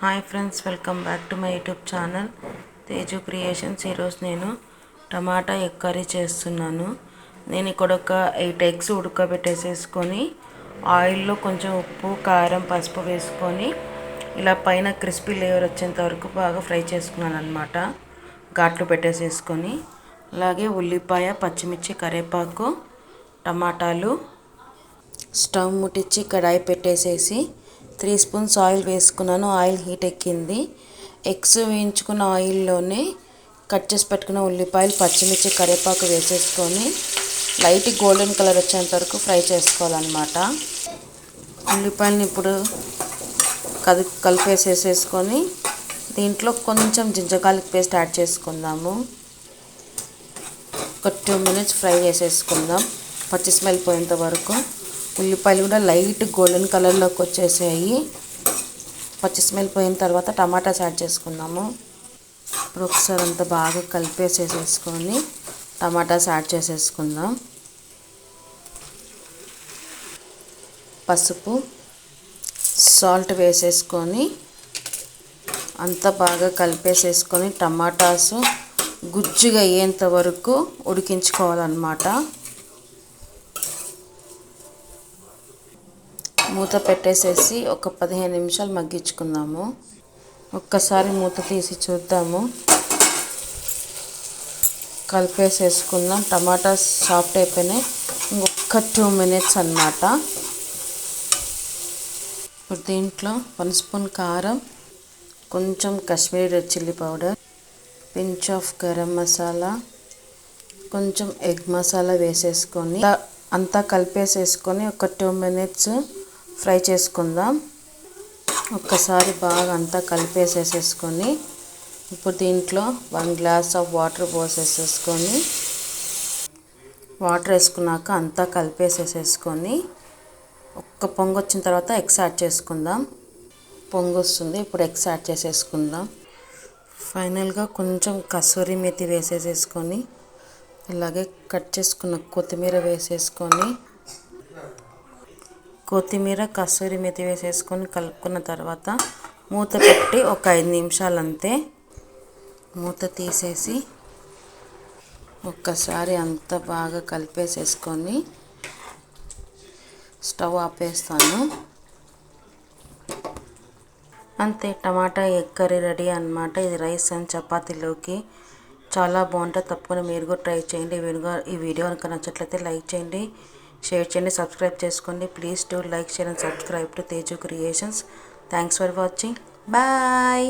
Hi friends, welcome back to my YouTube channel Teju creations. ఈరోజు నేను tomato egg curry చేస్తున్నాను. నేను ఇక్కడ ఒక 8 ఎగ్స్ ఉడకబెట్టేసేసుకొని ఆయిల్లో కొంచెం ఉప్పు, కారం, పసుపు వేసుకొని ఇలా పైన క్రిస్పీ లేయర్ వచ్చేంత వరకు బాగా ఫ్రై చేసుకున్నాను అనమాట. ఘాట్లు పెట్టేసేసుకొని అలాగే ఉల్లిపాయ, పచ్చిమిర్చి, కరివేపాకు, టమాటాలు, స్టవ్ ముట్టించి కడాయి పెట్టేసేసి 3 స్పూన్స్ ఆయిల్ వేసుకున్నాను. ఆయిల్ హీట్ ఎక్కింది. ఎగ్స్ వేయించుకున్న ఆయిల్లోనే కట్ చేసి పెట్టుకున్న ఉల్లిపాయలు, పచ్చిమిర్చి, కరివేపాకు వేసేసుకొని లైట్ గోల్డెన్ కలర్ వచ్చేంత వరకు ఫ్రై చేసుకోవాలన్నమాట. ఉల్లిపాయలని ఇప్పుడు కలిపేసేసుకొని దీంట్లో కొంచెం జింజర్ గార్లిక్ పేస్ట్ యాడ్ చేసుకుందాము. ఒక 2 మినిట్స్ ఫ్రై చేసేసుకుందాం, పచ్చి స్మెల్ పోయేంత వరకు. ఉల్లిపాయలు కూడా లైట్ గోల్డెన్ కలర్లోకి వచ్చేసాయి. పచ్చి స్మెల్ పోయిన తర్వాత టమాటాస్ యాడ్ చేసుకుందాము. ఇప్పుడు ఒకసారి అంతా బాగా కలిపేసేసుకొని టమాటాస్ యాడ్ చేసేసుకుందాం. పసుపు, సాల్ట్ వేసేసుకొని అంతా బాగా కలిపేసేసుకొని టమాటాస్ గుజ్జుగా అయ్యేంత వరకు ఉడికించుకోవాలన్నమాట. మూత పెట్టేసేసి ఒక 15 నిమిషాలు మగ్గించుకుందాము. ఒక్కసారి మూత తీసి చూద్దాము. కలిపేసేసుకుందాం. టమాటాస్ సాఫ్ట్ అయిపోయినాయి. ఇంకొక 2 మినిట్స్ అన్నమాట. ఇప్పుడు దీంట్లో 1 స్పూన్ కారం, కొంచెం Kashmiri red chilli powder, pinch of garam masala, కొంచెం ఎగ్ మసాలా వేసేసుకొని అంతా కలిపేసేసుకొని ఒక 2 మినిట్స్ ఫ్రై చేసుకుందాం. ఒక్కసారి బాగా అంతా కలిపేసేసుకొని ఇప్పుడు దీంట్లో 1 గ్లాస్ ఆఫ్ వాటర్ పోసేసేసుకొని వాటర్ వేసుకున్నాక అంతా కలిపేసేసుకొని ఒక్క పొంగు వచ్చిన తర్వాత ఎగ్స్ యాడ్ చేసుకుందాం. పొంగు వస్తుంది, ఇప్పుడు ఎగ్స్ యాడ్ చేసేసుకుందాం. ఫైనల్గా కొంచెం కసూరి మేతి వేసేసేసుకొని ఇలాగే కట్ చేసుకున్న కొత్తిమీర వేసేసుకొని కసూరి మేతి వేసేసుకొని కలుపుకున్న తర్వాత మూత పెట్టి ఒక 5 నిమిషాలు అంతే. మూత తీసేసి ఒక్కసారి అంతా బాగా కలిపేసేసుకొని స్టవ్ ఆపేస్తాను. అంతే, టమాటా ఎగ్ కర్రీ రెడీ అన్నమాట. ఇది రైస్ అండ్ చపాతీలోకి చాలా బాగుంటుంది. తప్పకుండా మీరు కూడా ట్రై చేయండి. ఈ వీడియో కనుక నచ్చట్లయితే లైక్ చేయండి, షేర్ చేయండి, సబ్స్క్రైబ్ చేసుకోండి. Please do like, share and subscribe to Teju Creations. Thanks for watching. Bye.